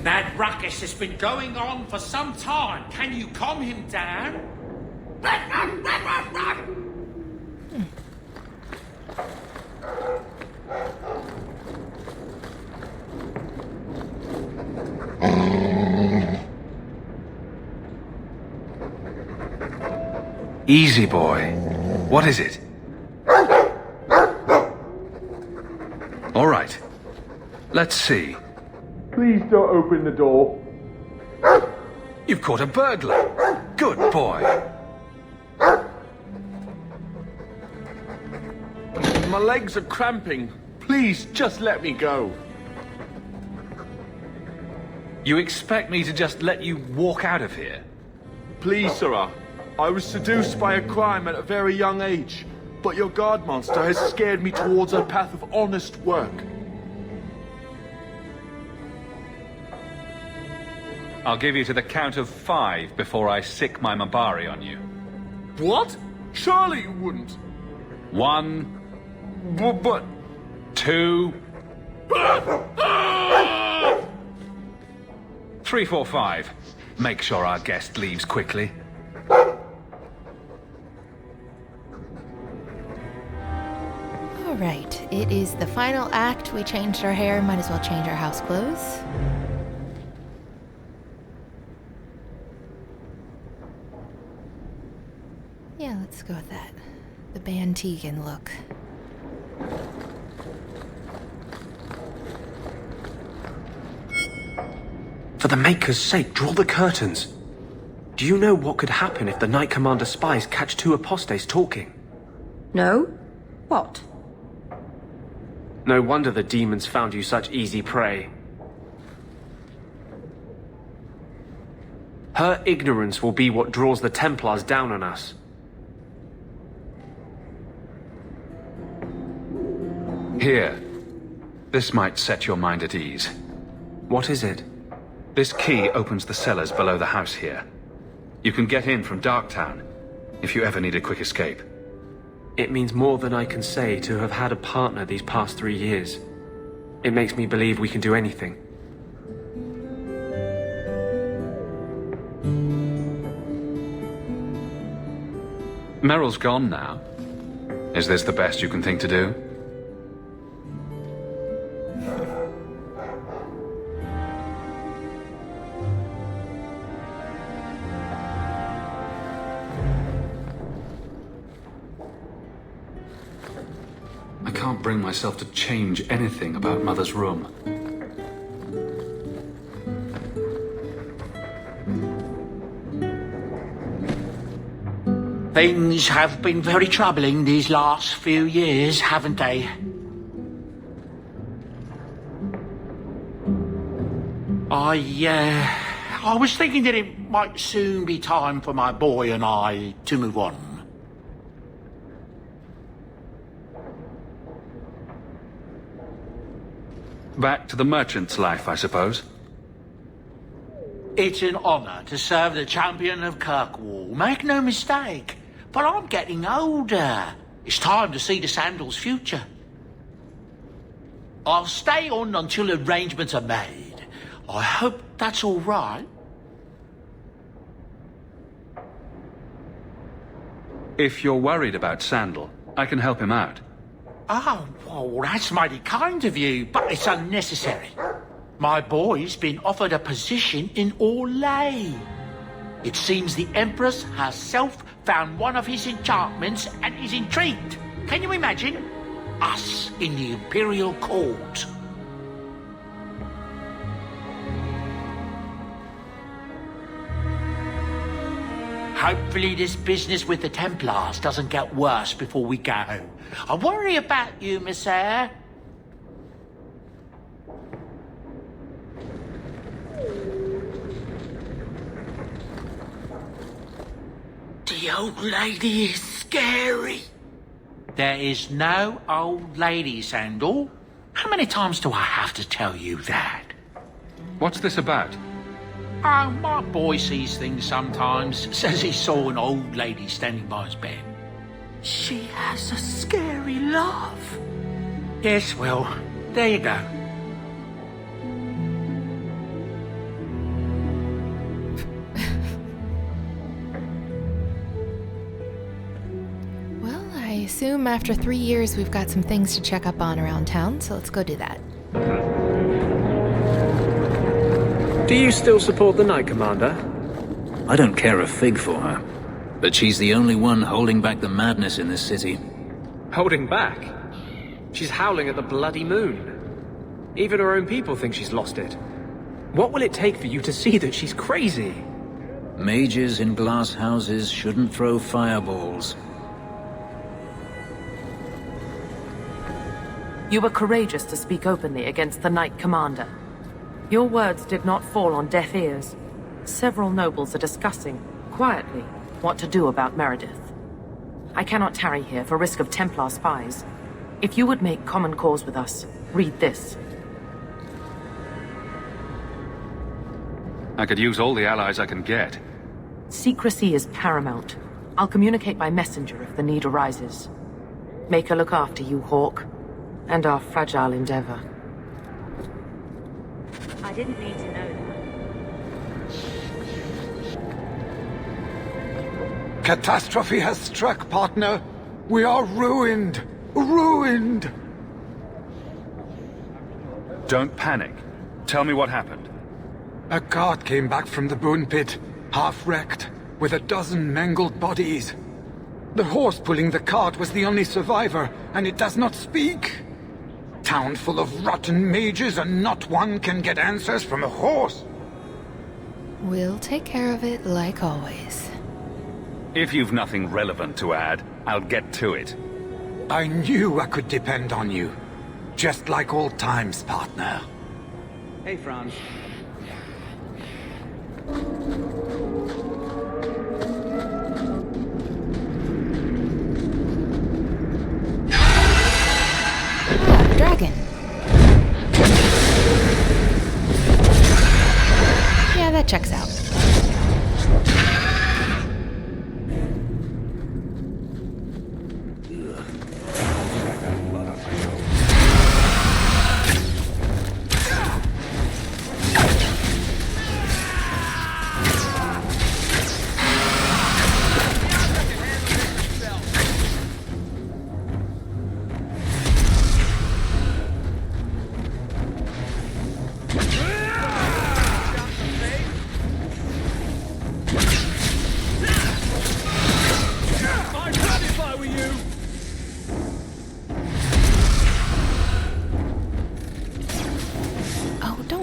That ruckus has been going on for some time. Can you calm him down? Easy, boy. What is it? All right. Let's see. Please don't open the door. You've caught a burglar. Good boy. My legs are cramping. Please, just let me go. You expect me to just let you walk out of here? Please, sirrah. I was seduced by a crime at a very young age, but your guard monster has scared me towards a path of honest work. I'll give you to the count of 5 before I sick my Mabari on you. What? Surely you wouldn't. 1, But... 2, 3, 4, 5. Make sure our guest leaves quickly. All right, it is the final act. We changed our hair, might as well change our house clothes. Yeah, let's go with that. The Bantegan look. For the Maker's sake, draw the curtains. Do you know what could happen if the Knight Commander spies catch 2 apostates talking? No? What? No wonder the demons found you such easy prey. Her ignorance will be what draws the Templars down on us. Here. This might set your mind at ease. What is it? This key opens the cellars below the house here. You can get in from Darktown, if you ever need a quick escape. It means more than I can say to have had a partner these past 3 years. It makes me believe we can do anything. Meryl's gone now. Is this the best you can think to do? I can't bring myself to change anything about Mother's room. Things have been very troubling these last few years, haven't they? I was thinking that it might soon be time for my boy and I to move on. Back to the merchant's life, I suppose. It's an honor to serve the Champion of Kirkwall, make no mistake. But I'm getting older. It's time to see the Sandal's future. I'll stay on until arrangements are made. I hope that's all right. If you're worried about Sandal, I can help him out. Oh, well, that's mighty kind of you, but it's unnecessary. My boy's been offered a position in Orlais. It seems the Empress herself found one of his enchantments and is intrigued. Can you imagine? Us in the Imperial Court. Hopefully this business with the Templars doesn't get worse before we go. I worry about you, Miss Eyre. The old lady is scary. There is no old lady, Sandal. How many times do I have to tell you that? What's this about? Oh, my boy sees things sometimes. Says he saw an old lady standing by his bed. She has a scary laugh. Yes, well, there you go. assume after 3 years we've got some things to check up on around town, so let's go do that. Do you still support the Knight Commander? I don't care a fig for her. But she's the only one holding back the madness in this city. Holding back? She's howling at the bloody moon. Even her own people think she's lost it. What will it take for you to see that she's crazy? Mages in glass houses shouldn't throw fireballs. You were courageous to speak openly against the Knight Commander. Your words did not fall on deaf ears. Several nobles are discussing, quietly, what to do about Meredith. I cannot tarry here for risk of Templar spies. If you would make common cause with us, read this. I could use all the allies I can get. Secrecy is paramount. I'll communicate by messenger if the need arises. Make her look after you, Hawke, and our fragile endeavor. I didn't need to know that. Catastrophe has struck, partner. We are ruined. Ruined. Don't panic. Tell me what happened. A cart came back from the Boon Pit, half wrecked, with a dozen mangled bodies. The horse pulling the cart was the only survivor, and it does not speak. Town full of rotten mages, and not one can get answers from a horse. We'll take care of it like always. If you've nothing relevant to add, I'll get to it. I knew I could depend on you. Just like old times, partner. Hey, Franz. Dragon. Yeah, that checks out.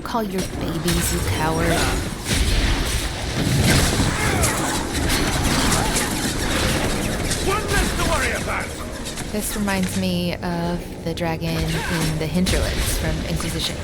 Call your babies, you coward. One less to worry about! This reminds me of the dragon in the hinterlands from Inquisition.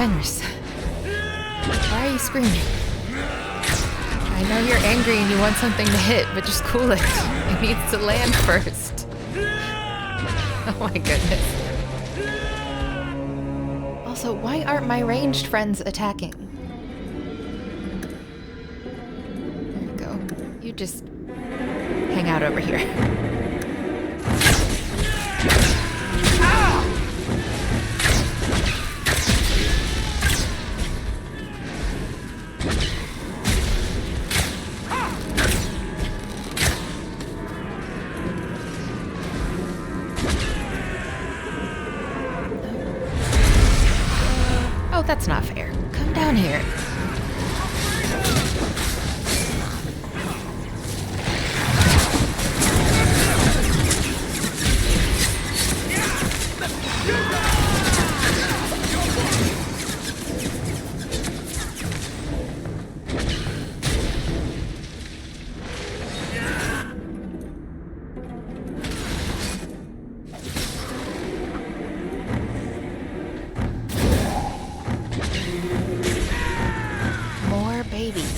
Fenris, why are you screaming? I know you're angry and you want something to hit, but just cool it. It needs to land first. Oh my goodness. Also, why aren't my ranged friends attacking? There we go. You just hang out over here. No, that's not fair. Come down here. More babies.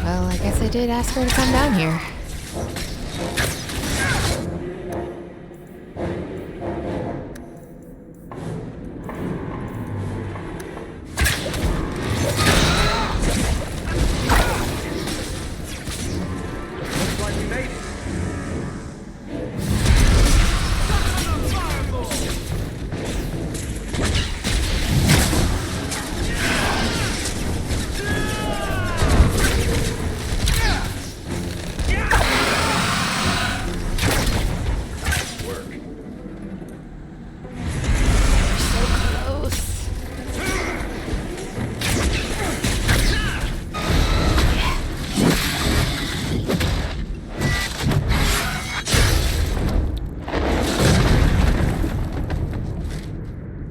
Well, I guess I did ask her to come down here.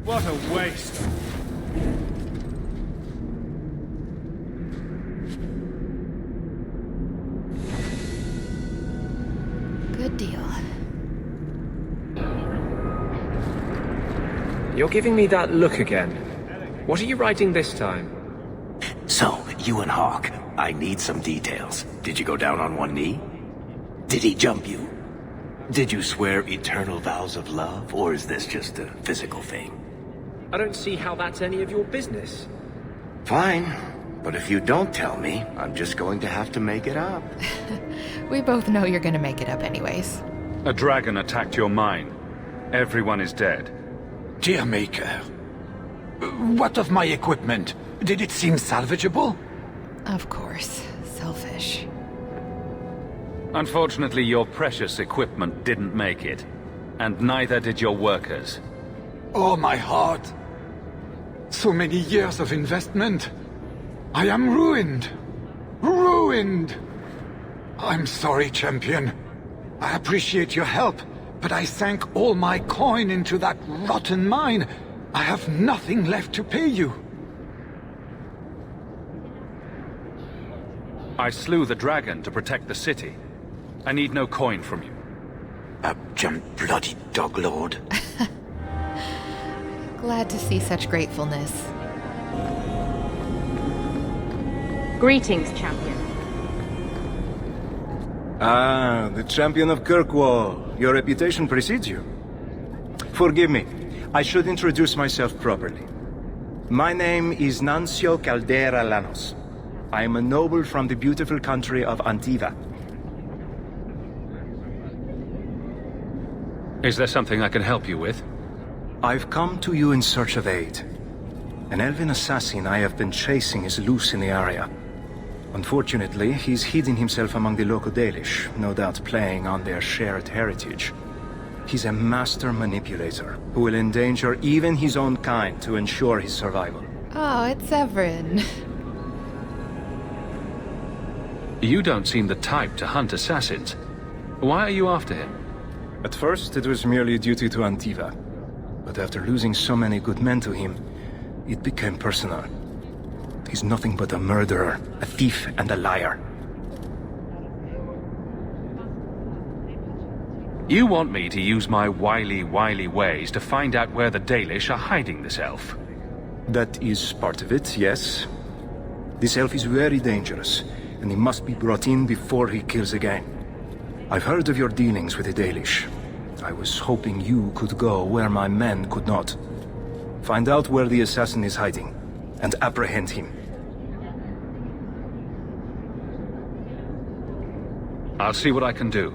What a waste. Good deal. You're giving me that look again. What are you writing this time? So, you and Hawke, I need some details. Did you go down on one knee? Did he jump you? Did you swear eternal vows of love, or is this just a physical thing? I don't see how that's any of your business. Fine, but if you don't tell me, I'm just going to have to make it up. We both know you're gonna make it up anyways. A dragon attacked your mine. Everyone is dead. Dear Maker, what of my equipment? Did it seem salvageable? Of course. Selfish. Unfortunately, your precious equipment didn't make it. And neither did your workers. Oh, my heart. So many years of investment. I am ruined. Ruined. I'm sorry, Champion. I appreciate your help, but I sank all my coin into that rotten mine. I have nothing left to pay you. I slew the dragon to protect the city. I need no coin from you. Bloody dog lord. Glad to see such gratefulness. Greetings, Champion. Ah, the Champion of Kirkwall. Your reputation precedes you. Forgive me. I should introduce myself properly. My name is Nuncio Caldera Lanos. I am a noble from the beautiful country of Antiva. Is there something I can help you with? I've come to you in search of aid. An elven assassin I have been chasing is loose in the area. Unfortunately, he's hidden himself among the local Dalish, no doubt playing on their shared heritage. He's a master manipulator, who will endanger even his own kind to ensure his survival. Oh, it's Zevran. You don't seem the type to hunt assassins. Why are you after him? At first, it was merely a duty to Antiva. But after losing so many good men to him, it became personal. He's nothing but a murderer, a thief, and a liar. You want me to use my wily ways to find out where the Dalish are hiding this elf? That is part of it, yes. This elf is very dangerous, and he must be brought in before he kills again. I've heard of your dealings with the Dalish. I was hoping you could go where my men could not. Find out where the assassin is hiding, and apprehend him. I'll see what I can do.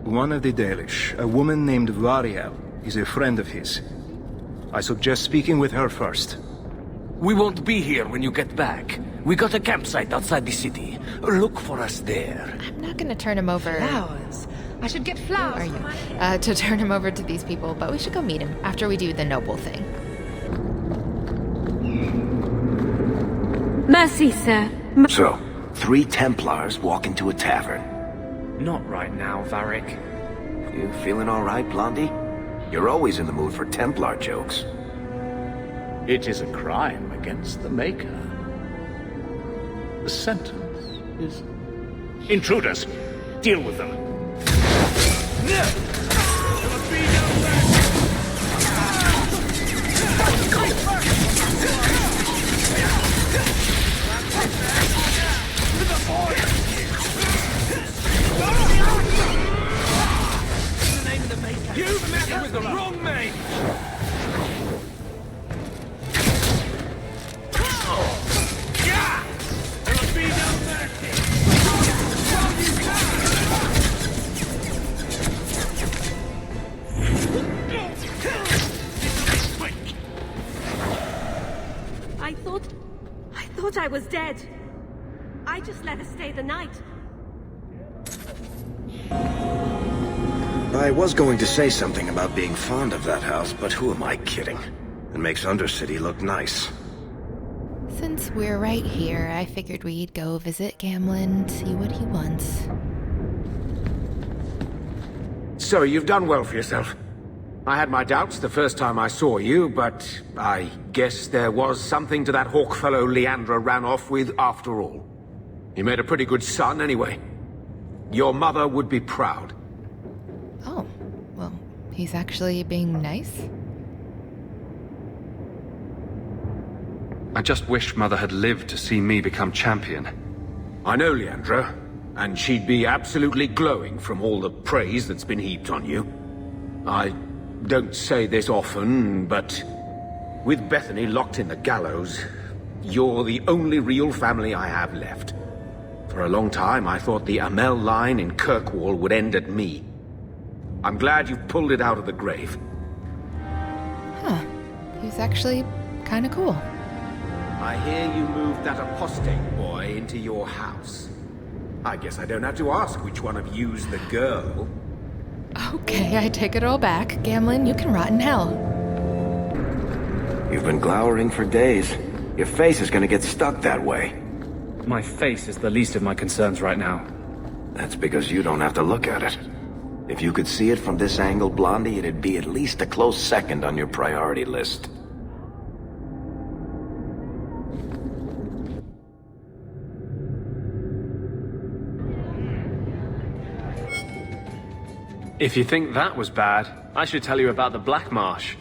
One of the Dalish, a woman named Variel, is a friend of his. I suggest speaking with her first. We won't be here when you get back. We got a campsite outside the city. Look for us there. I'm not gonna turn him over. Flowers. I should get flowers. Who are you? To turn him over to these people, but we should go meet him after we do the noble thing. Mercy, sir. So, 3 Templars walk into a tavern. Not right now, Varric. You feeling all right, Blondie? You're always in the mood for Templar jokes. It is a crime against the Maker. The sentence is... Intruders! Deal with them! You've met with the wrong mate! I thought I was dead. I just let her stay the night. I was going to say something about being fond of that house, but who am I kidding? It makes Undercity look nice. Since we're right here, I figured we'd go visit Gamlen, see what he wants. So you've done well for yourself. I had my doubts the first time I saw you, but I guess there was something to that Hawke fellow Leandra ran off with after all. You made a pretty good son anyway. Your mother would be proud. Oh, well, he's actually being nice? I just wished Mother had lived to see me become champion. I know Leandra, and she'd be absolutely glowing from all the praise that's been heaped on you. I don't say this often, but with Bethany locked in the gallows, you're the only real family I have left. For a long time, I thought the Amel line in Kirkwall would end at me. I'm glad you've pulled it out of the grave. Huh. He's actually kinda cool. I hear you moved that apostate boy into your house. I guess I don't have to ask which one of you's the girl. Okay, I take it all back. Gamlen, you can rot in hell. You've been glowering for days. Your face is gonna get stuck that way. My face is the least of my concerns right now. That's because you don't have to look at it. If you could see it from this angle, Blondie, it'd be at least a close second on your priority list. If you think that was bad, I should tell you about the Black Marsh.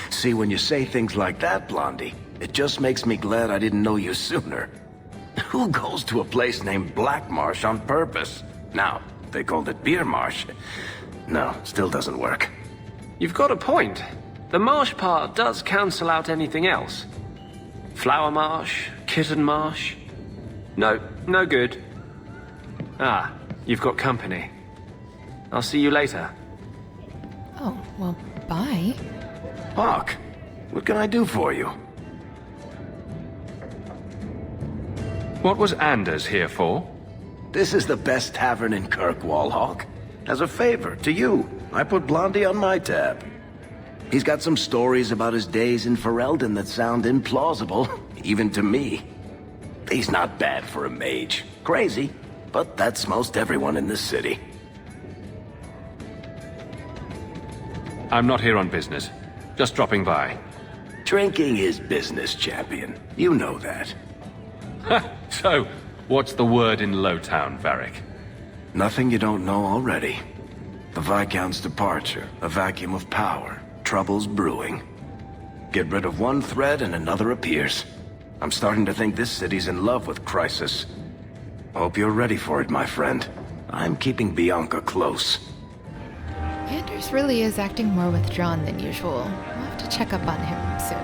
See, when you say things like that, Blondie, it just makes me glad I didn't know you sooner. Who goes to a place named Black Marsh on purpose? Now, they called it Beer Marsh. No, still doesn't work. You've got a point. The marsh part does cancel out anything else. Flower Marsh, Kitten Marsh. No, no good. Ah, you've got company. I'll see you later. Oh, well, bye. Hawke, what can I do for you? What was Anders here for? This is the best tavern in Kirkwall, Hawke. As a favor to you, I put Blondie on my tab. He's got some stories about his days in Ferelden that sound implausible, even to me. He's not bad for a mage. Crazy, but that's most everyone in this city. I'm not here on business. Just dropping by. Drinking is business, champion. You know that. So, what's the word in Lowtown, Varric? Nothing you don't know already. The Viscount's departure, a vacuum of power, troubles brewing. Get rid of one thread and another appears. I'm starting to think this city's in love with Crisis. Hope you're ready for it, my friend. I'm keeping Bianca close. Anders really is acting more withdrawn than usual. We'll have to check up on him soon.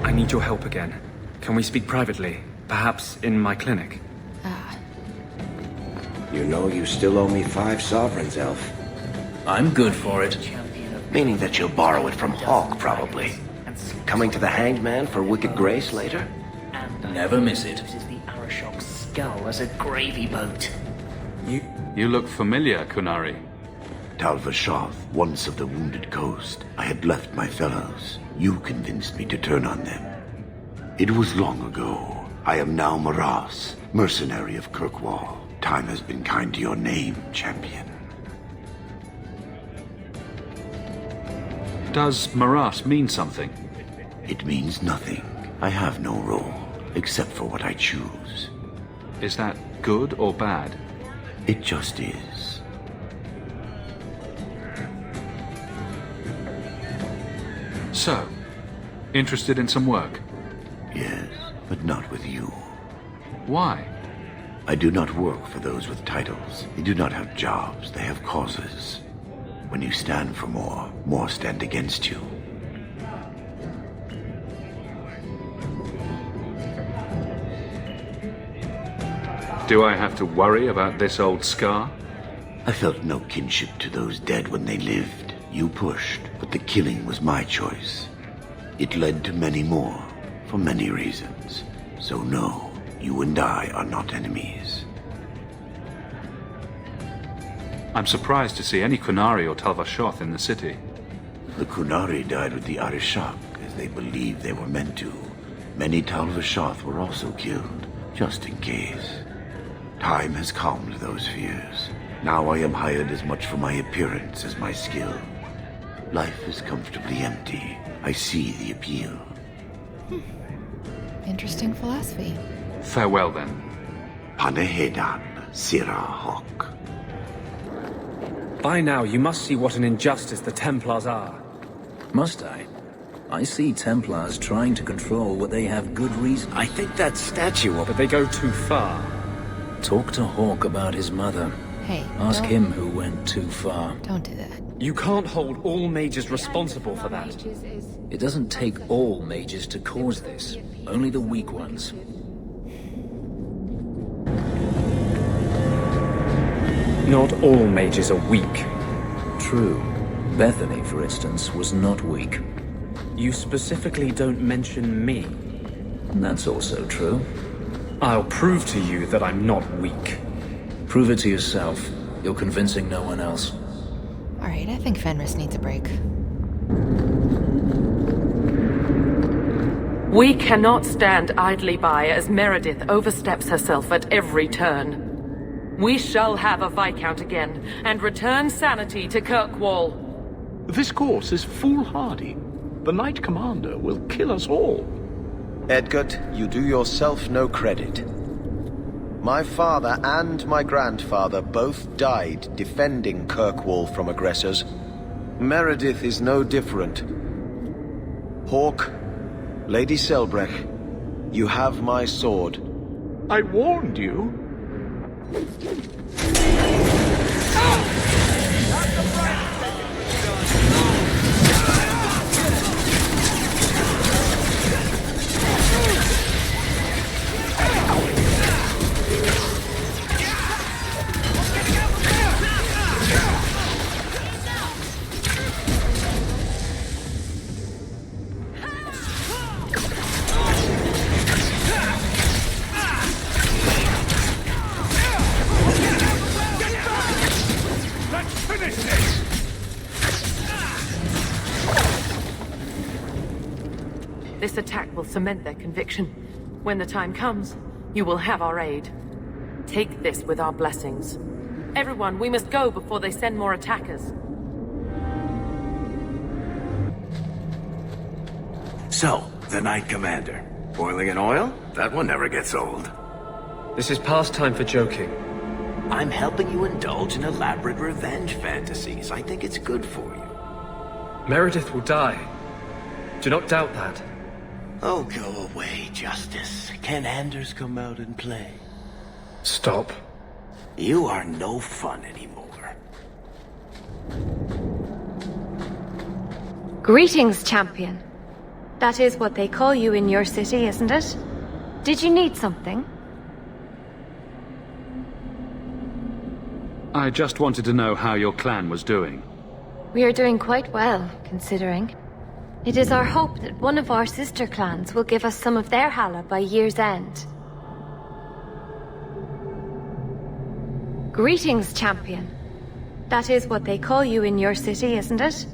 I need your help again. Can we speak privately? Perhaps in my clinic? You know you still owe me 5 sovereigns, Elf. I'm good for it. Meaning that you'll borrow it from Hawke, probably. Coming to the Hanged Man for wicked grace later? Never miss it. The Arashok's skull as a gravy boat. You look familiar, Kunari. Talvashoth, once of the Wounded Coast. I had left my fellows. You convinced me to turn on them. It was long ago. I am now Maras, mercenary of Kirkwall. Time has been kind to your name, Champion. Does Maras mean something? It means nothing. I have no role, except for what I choose. Is that good or bad? It just is. So, interested in some work? Yes, but not with you. Why? I do not work for those with titles. They do not have jobs, they have causes. When you stand for more, more stand against you. Do I have to worry about this old scar? I felt no kinship to those dead when they lived. You pushed, but the killing was my choice. It led to many more, for many reasons. So no, you and I are not enemies. I'm surprised to see any Kunari or Talvashoth in the city. The Kunari died with the Arishok, as they believed they were meant to. Many Talvashoth were also killed, just in case. Time has calmed those fears. Now I am hired as much for my appearance as my skill. Life is comfortably empty. I see the appeal. Interesting philosophy. Farewell, then. Panehedan, Sira Hawke. By now, you must see what an injustice the Templars are. Must I? I see Templars trying to control what they have good reason. I think that statue But they go too far. Talk to Hawke about his mother. Hey, Ask him who went too far. Don't do that. You can't hold all mages responsible for that. It doesn't take all mages to cause this. Only the weak ones. Not all mages are weak. True. Bethany, for instance, was not weak. You specifically don't mention me. That's also true. I'll prove to you that I'm not weak. Prove it to yourself. You're convincing no one else. Alright, I think Fenris needs a break. We cannot stand idly by as Meredith oversteps herself at every turn. We shall have a Viscount again, and return sanity to Kirkwall. This course is foolhardy. The Knight Commander will kill us all. Edgard, you do yourself no credit. My father and my grandfather both died defending Kirkwall from aggressors. Meredith is no different. Hawke, Lady Selbrecht, you have my sword. I warned you. This attack will cement their conviction. When the time comes, you will have our aid. Take this with our blessings. Everyone, we must go before they send more attackers. So, the Knight Commander. Boiling in oil? That one never gets old. This is past time for joking. I'm helping you indulge in elaborate revenge fantasies. I think it's good for you. Meredith will die. Do not doubt that. Oh, go away, Justice. Can Anders come out and play? Stop. You are no fun anymore. Greetings, Champion. That is what they call you in your city, isn't it? Did you need something? I just wanted to know how your clan was doing. We are doing quite well, considering. It is our hope that one of our sister clans will give us some of their Hala by year's end. Greetings, Champion. That is what they call you in your city, isn't it?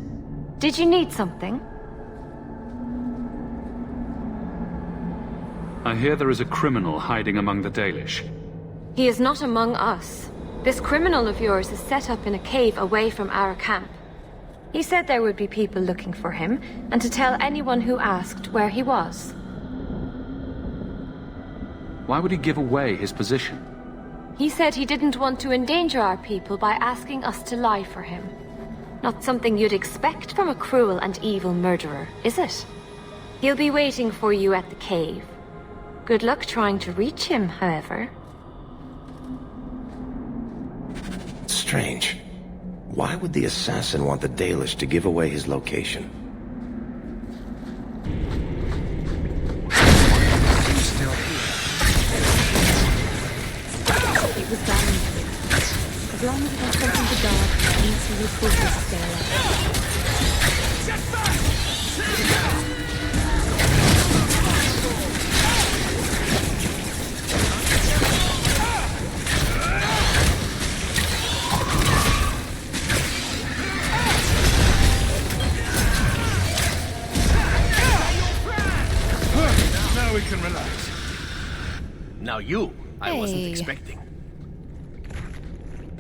Did you need something? I hear there is a criminal hiding among the Dalish. He is not among us. This criminal of yours is set up in a cave away from our camp. He said there would be people looking for him, and to tell anyone who asked where he was. Why would he give away his position? He said he didn't want to endanger our people by asking us to lie for him. Not something you'd expect from a cruel and evil murderer, is it? He'll be waiting for you at the cave. Good luck trying to reach him, however. Strange. Why would the assassin want the Dalish to give away his location? Still here. It was valuable. As long as it has something to guard, it means he will pull his stare. Now we can relax. Now you, I wasn't expecting.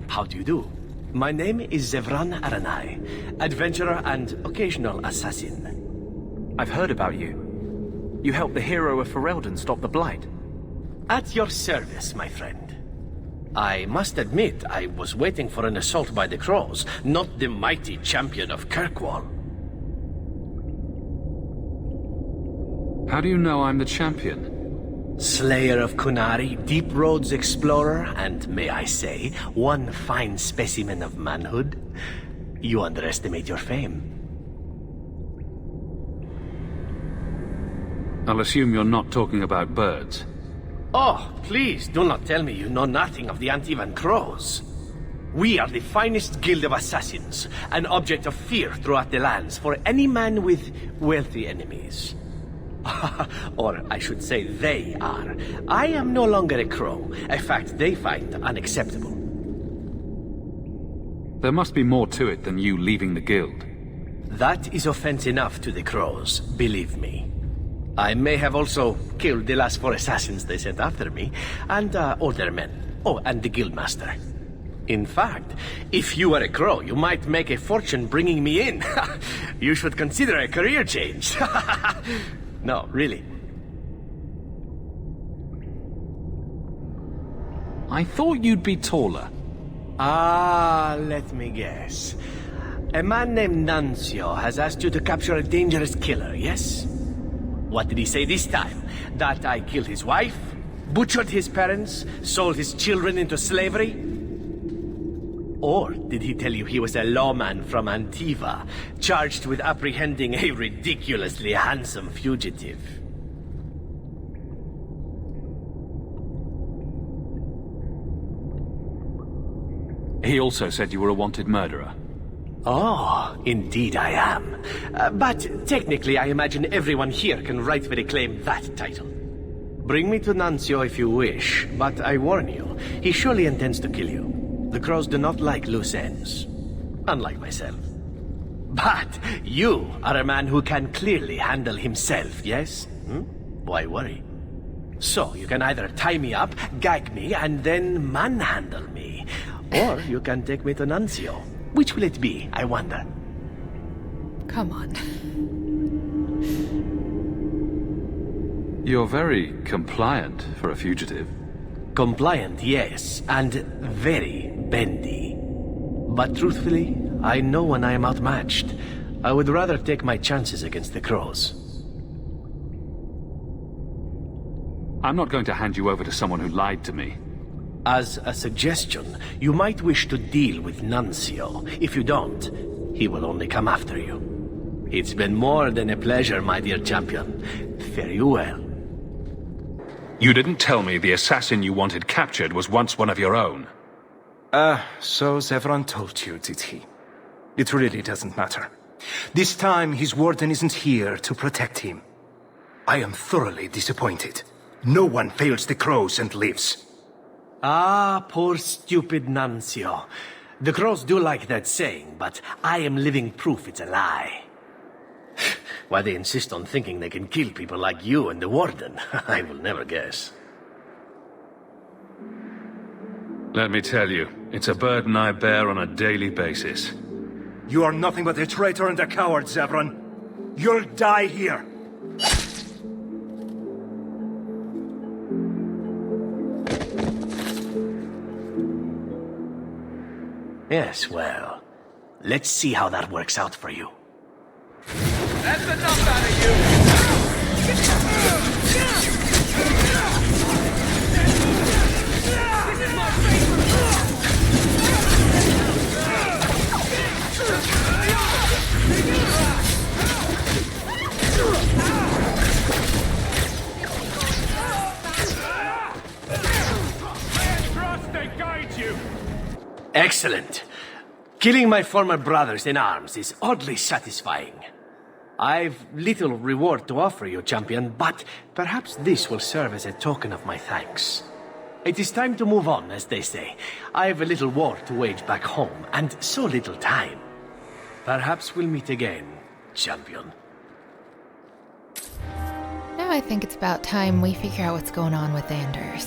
How do you do? My name is Zevran Arainai, adventurer and occasional assassin. I've heard about you. You helped the hero of Ferelden stop the Blight. At your service, my friend. I must admit, I was waiting for an assault by the Crows, not the mighty Champion of Kirkwall. How do you know I'm the champion? Slayer of Kunari, Deep Roads explorer, and may I say, one fine specimen of manhood. You underestimate your fame. I'll assume you're not talking about birds. Oh, please, do not tell me you know nothing of the Antivan Crows. We are the finest guild of assassins, an object of fear throughout the lands for any man with wealthy enemies. Or I should say they are. I am no longer a crow, a fact they find unacceptable. There must be more to it than you leaving the guild. That is offense enough to the crows, believe me. I may have also killed the last 4 assassins they sent after me, and older men. Oh, and the guildmaster. In fact, if you were a crow, you might make a fortune bringing me in. You should consider a career change. No, really. I thought you'd be taller. Ah, let me guess. A man named Nuncio has asked you to capture a dangerous killer, yes? What did he say this time? That I killed his wife, butchered his parents, sold his children into slavery? Or did he tell you he was a lawman from Antiva, charged with apprehending a ridiculously handsome fugitive? He also said you were a wanted murderer. Oh, indeed I am. But technically I imagine everyone here can rightfully claim that title. Bring me to Nuncio if you wish, but I warn you, he surely intends to kill you. The crows do not like loose ends, unlike myself. But you are a man who can clearly handle himself, yes? Why worry? So you can either tie me up, gag me, and then manhandle me. Or you can take me to Nuncio. Which will it be, I wonder? Come on. You're very compliant for a fugitive. Compliant, yes, and very bendy. But truthfully, I know when I am outmatched. I would rather take my chances against the crows. I'm not going to hand you over to someone who lied to me. As a suggestion, you might wish to deal with Nuncio. If you don't, he will only come after you. It's been more than a pleasure, my dear champion. Fare you well. You didn't tell me the assassin you wanted captured was once one of your own. So Zevran told you, did he? It really doesn't matter. This time, his warden isn't here to protect him. I am thoroughly disappointed. No one fails the crows and lives. Ah, poor stupid Nuncio. The crows do like that saying, but I am living proof it's a lie. Why they insist on thinking they can kill people like you and the warden, I will never guess. Let me tell you, it's a burden I bear on a daily basis. You are nothing but a traitor and a coward, Zevran. You'll die here. Yes, well, let's see how that works out for you. That's enough out of you! Trust they guide you! Excellent. Killing my former brothers in arms is oddly satisfying. I've little reward to offer you, champion, but perhaps this will serve as a token of my thanks. It is time to move on, as they say. I have a little war to wage back home, and so little time. Perhaps we'll meet again, champion. Now I think it's about time we figure out what's going on with Anders.